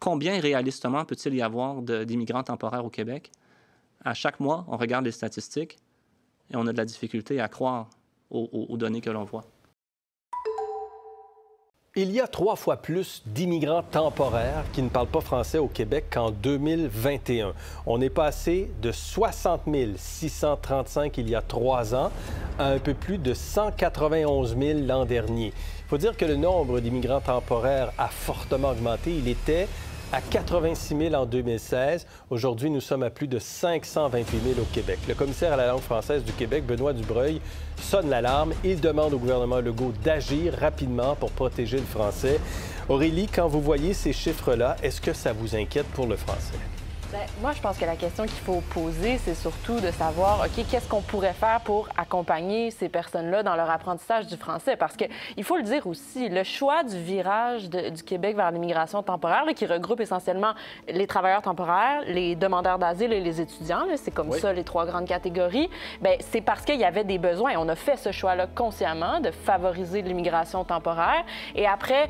combien réalistement peut-il y avoir d'immigrants temporaires au Québec? À chaque mois, on regarde les statistiques et on a de la difficulté à croire aux données que l'on voit. Il y a 3 fois plus d'immigrants temporaires qui ne parlent pas français au Québec qu'en 2021. On est passé de 60 635 il y a 3 ans à un peu plus de 191 000 l'an dernier. Il faut dire que le nombre d'immigrants temporaires a fortement augmenté. Il était à 86 000 en 2016. Aujourd'hui, nous sommes à plus de 528 000 au Québec. Le commissaire à la langue française du Québec, Benoît Dubreuil, sonne l'alarme. Il demande au gouvernement Legault d'agir rapidement pour protéger le français. Aurélie, quand vous voyez ces chiffres-là, est-ce que ça vous inquiète pour le français? Bien, moi, je pense que la question qu'il faut poser, c'est surtout de savoir, OK, qu'est-ce qu'on pourrait faire pour accompagner ces personnes-là dans leur apprentissage du français? Parce qu'il faut le dire aussi, le choix du virage du Québec vers l'immigration temporaire, là, qui regroupe essentiellement les travailleurs temporaires, les demandeurs d'asile et les étudiants, c'est comme ça les 3 grandes catégories, bien, c'est parce qu'il y avait des besoins. On a fait ce choix-là consciemment de favoriser l'immigration temporaire. Et après,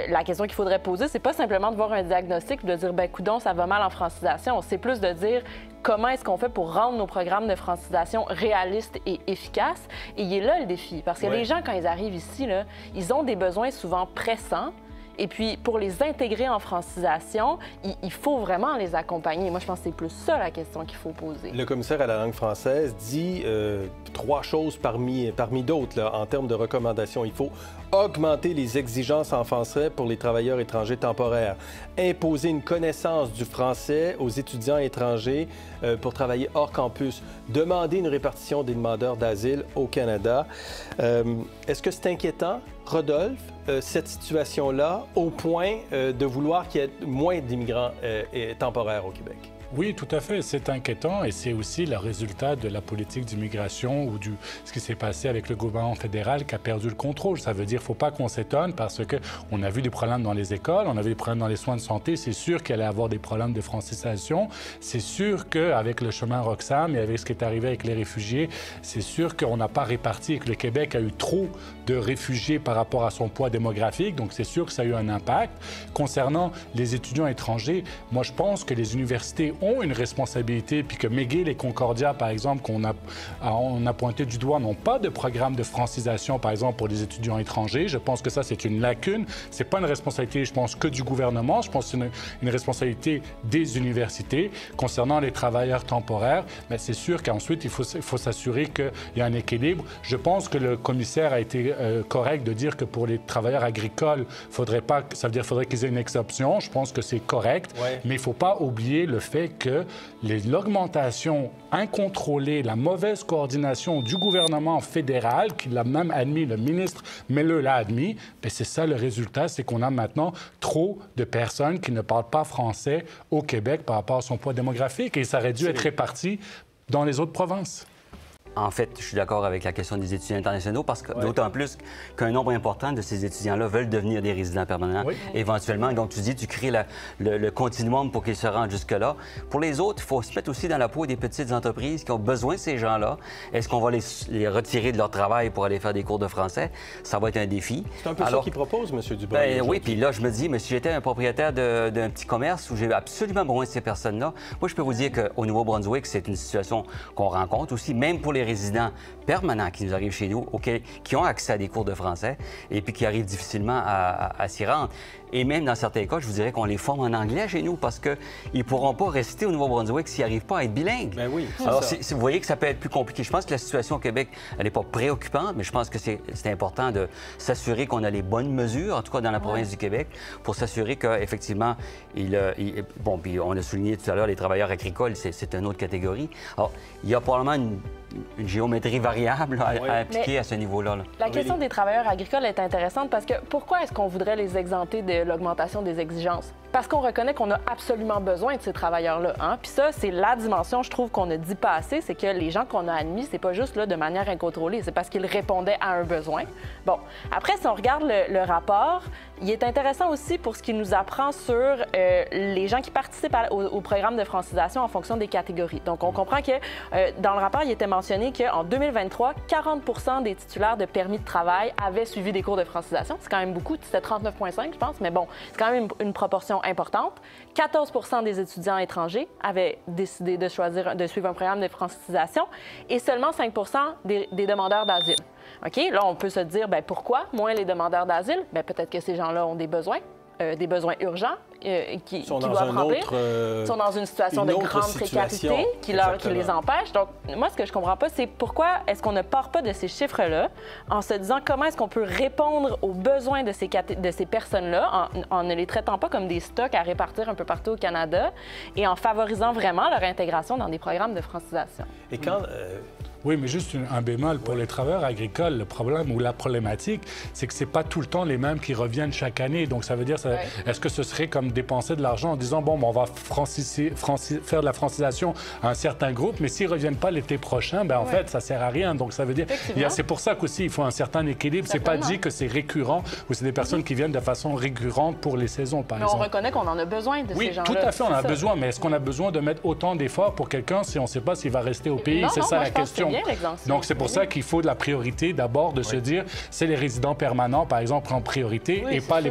la question qu'il faudrait poser, c'est pas simplement de voir un diagnostic et de dire, bien, coudonc, ça va mal en francisation. C'est plus de dire comment est-ce qu'on fait pour rendre nos programmes de francisation réalistes et efficaces. Et il est là le défi. Parce que les gens, quand ils arrivent ici, là, ils ont des besoins souvent pressants. Et puis, pour les intégrer en francisation, il faut vraiment les accompagner. Moi, je pense que c'est plus ça la question qu'il faut poser. Le commissaire à la langue française dit 3 choses parmi d'autres là, en termes de recommandations. Il faut augmenter les exigences en français pour les travailleurs étrangers temporaires, imposer une connaissance du français aux étudiants étrangers pour travailler hors campus, demander une répartition des demandeurs d'asile au Canada. Est-ce que c'est inquiétant, Rodolphe, cette situation-là, au point de vouloir qu'il y ait moins d'immigrants temporaires au Québec? Oui, tout à fait. C'est inquiétant et c'est aussi le résultat de la politique d'immigration ou ce qui s'est passé avec le gouvernement fédéral qui a perdu le contrôle. Ça veut dire qu'il ne faut pas qu'on s'étonne parce qu'on a vu des problèmes dans les écoles, on a vu des problèmes dans les soins de santé. C'est sûr qu'il allait y avoir des problèmes de francisation. C'est sûr qu'avec le chemin Roxham et avec ce qui est arrivé avec les réfugiés, c'est sûr qu'on n'a pas réparti et que le Québec a eu trop de réfugiés par rapport à son poids démographique. Donc, c'est sûr que ça a eu un impact. Concernant les étudiants étrangers, moi, je pense que les universités ont une responsabilité, puis que McGill et Concordia, par exemple, qu'on a pointé du doigt, n'ont pas de programme de francisation, par exemple, pour les étudiants étrangers. Je pense que ça, c'est une lacune. C'est pas une responsabilité, je pense, que du gouvernement. Je pense que c'est une responsabilité des universités. Concernant les travailleurs temporaires, mais c'est sûr qu'ensuite, il faut s'assurer qu'il y a un équilibre. Je pense que le commissaire a été correct de dire que pour les travailleurs agricoles, faudrait qu'ils aient une exception. Je pense que c'est correct, mais il ne faut pas oublier le fait que l'augmentation incontrôlée, la mauvaise coordination du gouvernement fédéral, qui l'a même admis, le ministre Miller l'a admis, bien, c'est ça le résultat, c'est qu'on a maintenant trop de personnes qui ne parlent pas français au Québec par rapport à son poids démographique et ça aurait dû être réparti dans les autres provinces. En fait, je suis d'accord avec la question des étudiants internationaux parce que d'autant plus qu'un nombre important de ces étudiants-là veulent devenir des résidents permanents éventuellement. Donc, tu dis, tu crées le continuum pour qu'ils se rendent jusque-là. Pour les autres, il faut se mettre aussi dans la peau des petites entreprises qui ont besoin de ces gens-là. Est-ce qu'on va les retirer de leur travail pour aller faire des cours de français? Ça va être un défi. C'est un peu ça qu'ils proposent, M. Dubreuil. Oui, puis là, je me dis, mais si j'étais un propriétaire d'un petit commerce où j'ai absolument besoin de ces personnes-là, moi, je peux vous dire qu'au Nouveau-Brunswick, c'est une situation qu'on rencontre aussi, même pour les résidents permanents qui nous arrivent chez nous, qui ont accès à des cours de français et puis qui arrivent difficilement à s'y rendre. Et même dans certains cas, je vous dirais qu'on les forme en anglais chez nous parce qu'ils ne pourront pas rester au Nouveau-Brunswick s'ils n'arrivent pas à être bilingues. Ben oui, alors, vous voyez que ça peut être plus compliqué. Je pense que la situation au Québec, elle n'est pas préoccupante, mais je pense que c'est important de s'assurer qu'on a les bonnes mesures, en tout cas dans la province du Québec, pour s'assurer qu'effectivement, bon, puis on a souligné tout à l'heure, les travailleurs agricoles, c'est une autre catégorie. Alors, il y a probablement une géométrie variable à appliquer à ce niveau-là. La question des travailleurs agricoles est intéressante parce que pourquoi est-ce qu'on voudrait les exempter de l'augmentation des exigences? Parce qu'on reconnaît qu'on a absolument besoin de ces travailleurs-là. Hein? Puis ça, c'est la dimension, je trouve, qu'on ne dit pas assez, c'est que les gens qu'on a admis, c'est pas juste là, de manière incontrôlée, c'est parce qu'ils répondaient à un besoin. Bon, après, si on regarde le rapport, il est intéressant aussi pour ce qu'il nous apprend sur les gens qui participent au programme de francisation en fonction des catégories. Donc, on comprend que dans le rapport, il était mentionné qu'en 2023, 40 des titulaires de permis de travail avaient suivi des cours de francisation. C'est quand même beaucoup, c'était 39,5, je pense, mais bon, c'est quand même une proportion proportion importante. 14 des étudiants étrangers avaient décidé de choisir de suivre un programme de francisation et seulement 5 des demandeurs d'asile. OK? Là, on peut se dire, bien, pourquoi moins les demandeurs d'asile? Bien, peut-être que ces gens-là ont des besoins urgents qui doivent remplir. Sont dans une situation de grande précarité qui les empêche. Donc, moi, ce que je comprends pas, c'est pourquoi est-ce qu'on ne part pas de ces chiffres-là en se disant comment est-ce qu'on peut répondre aux besoins de ces personnes-là en ne les traitant pas comme des stocks à répartir un peu partout au Canada et en favorisant vraiment leur intégration dans des programmes de francisation. Et quand... Oui, mais juste un bémol pour les travailleurs agricoles. Le problème ou la problématique, c'est que c'est pas tout le temps les mêmes qui reviennent chaque année. Donc, ça veut dire, est-ce que ce serait comme dépenser de l'argent en disant, bon, on va faire de la francisation à un certain groupe, mais s'ils reviennent pas l'été prochain, ben en fait, ça sert à rien. Donc, ça veut dire, c'est pour ça qu'aussi, il faut un certain équilibre. C'est pas dit que c'est récurrent ou c'est des personnes qui viennent de façon récurrente pour les saisons, par exemple. On reconnaît qu'on en a besoin de ces gens-là. Oui, tout à fait, on en a besoin. Mais est-ce qu'on a besoin de mettre autant d'efforts pour quelqu'un si on ne sait pas s'il va rester au pays? C'est ça la question. Donc, c'est pour ça qu'il faut de la priorité d'abord, de se dire, c'est les résidents permanents, par exemple, en priorité, et pas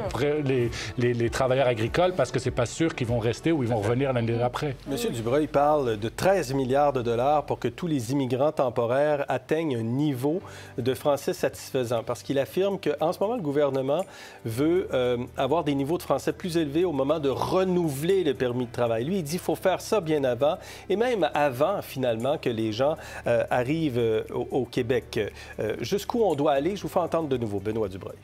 les travailleurs agricoles, parce que c'est pas sûr qu'ils vont rester ou ils vont revenir l'année d'après. Monsieur Dubreuil parle de 13 milliards de dollars pour que tous les immigrants temporaires atteignent un niveau de français satisfaisant, parce qu'il affirme qu'en ce moment, le gouvernement veut avoir des niveaux de français plus élevés au moment de renouveler le permis de travail. Lui, il dit qu'il faut faire ça bien avant, et même avant, finalement, que les gens arrivent au Québec. Jusqu'où on doit aller? Je vous fais entendre de nouveau Benoît Dubreuil.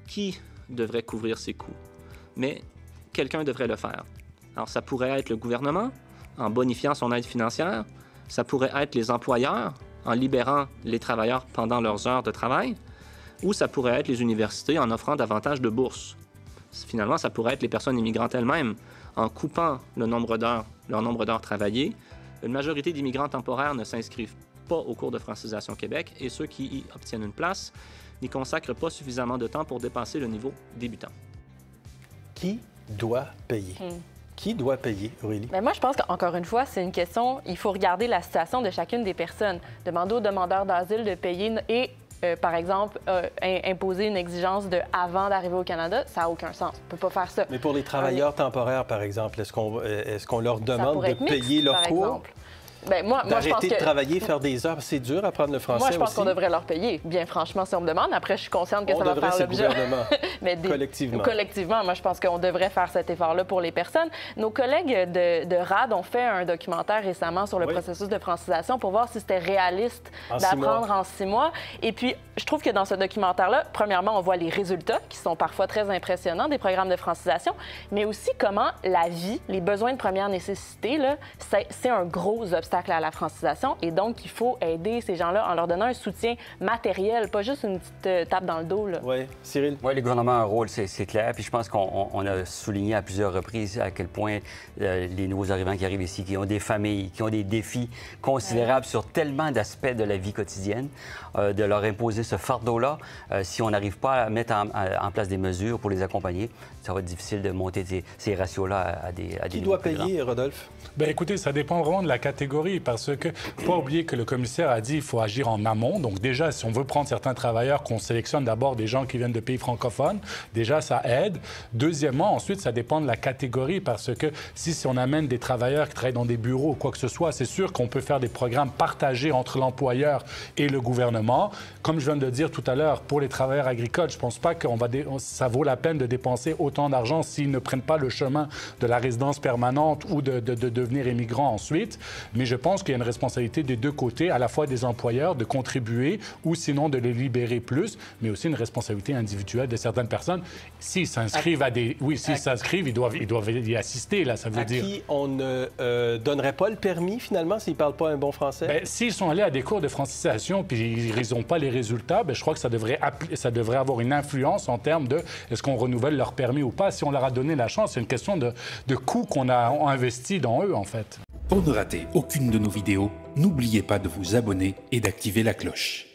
Qui devrait couvrir ces coûts? Mais quelqu'un devrait le faire. Alors, ça pourrait être le gouvernement, en bonifiant son aide financière. Ça pourrait être les employeurs, en libérant les travailleurs pendant leurs heures de travail. Ou ça pourrait être les universités, en offrant davantage de bourses. Finalement, ça pourrait être les personnes immigrantes elles-mêmes, en coupant leur nombre d'heures travaillées. Une majorité d'immigrants temporaires ne s'inscrivent pas au cours de Francisation Québec et ceux qui y obtiennent une place n'y consacrent pas suffisamment de temps pour dépasser le niveau débutant. Qui doit payer? Qui doit payer, Aurélie? Bien, moi, je pense qu'encore une fois, c'est une question, il faut regarder la situation de chacune des personnes. Demander aux demandeurs d'asile de payer et, par exemple, imposer une exigence de avant d'arriver au Canada, ça n'a aucun sens. On ne peut pas faire ça. Mais pour les travailleurs temporaires, par exemple, est-ce qu'on leur demande de payer leur cours? Bien, moi, je pense de travailler, faire des heures, c'est dur apprendre le français. Moi, je pense aussi. qu'on devrait leur payer. Bien franchement, si on me demande. Après, je suis consciente que ça va faire l'objet. Mais collectivement. Collectivement, moi, je pense qu'on devrait faire cet effort-là pour les personnes. Nos collègues de RAD ont fait un documentaire récemment sur le processus de francisation pour voir si c'était réaliste d'apprendre en 6 mois. Et puis, je trouve que dans ce documentaire-là, premièrement, on voit les résultats qui sont parfois très impressionnants des programmes de francisation, mais aussi comment la vie, les besoins de première nécessité, c'est un gros obstacle à la francisation et donc il faut aider ces gens-là en leur donnant un soutien matériel, pas juste une petite tape dans le dos. Oui, Cyril? Oui, le gouvernement a un rôle, c'est clair. Puis je pense qu'on a souligné à plusieurs reprises à quel point les nouveaux arrivants qui arrivent ici, qui ont des familles, qui ont des défis considérables sur tellement d'aspects de la vie quotidienne, de leur imposer ce fardeau-là, si on n'arrive pas à mettre en place des mesures pour les accompagner, ça va être difficile de monter ces ratios-là à des Qui doit payer, Rodolphe? Bien, écoutez, ça dépend vraiment de la catégorie parce que faut pas oublier que le commissaire a dit qu'il faut agir en amont. Donc déjà, si on veut prendre certains travailleurs, qu'on sélectionne d'abord des gens qui viennent de pays francophones, déjà, ça aide. Deuxièmement, ensuite, ça dépend de la catégorie parce que si on amène des travailleurs qui travaillent dans des bureaux ou quoi que ce soit, c'est sûr qu'on peut faire des programmes partagés entre l'employeur et le gouvernement. Comme je viens de le dire tout à l'heure, pour les travailleurs agricoles, je pense pas que ça vaut la peine de dépenser autant d'argent s'ils ne prennent pas le chemin de la résidence permanente ou de devenir immigrants ensuite. Mais je pense qu'il y a une responsabilité des deux côtés, à la fois des employeurs de contribuer ou sinon de les libérer plus, mais aussi une responsabilité individuelle de certaines personnes. S'ils s'inscrivent s'ils s'inscrivent, ils doivent y assister, là, ça veut dire. À qui on ne donnerait pas le permis, finalement, s'ils ne parlent pas un bon français? Bien, s'ils sont allés à des cours de francisation puis ils n'ont pas les résultats, bien, je crois que ça devrait avoir une influence en termes de est-ce qu'on renouvelle leur permis ou pas. Si on leur a donné la chance, c'est une question de coût qu'on a investi dans eux, en fait. Pour ne rater aucune de nos vidéos, n'oubliez pas de vous abonner et d'activer la cloche.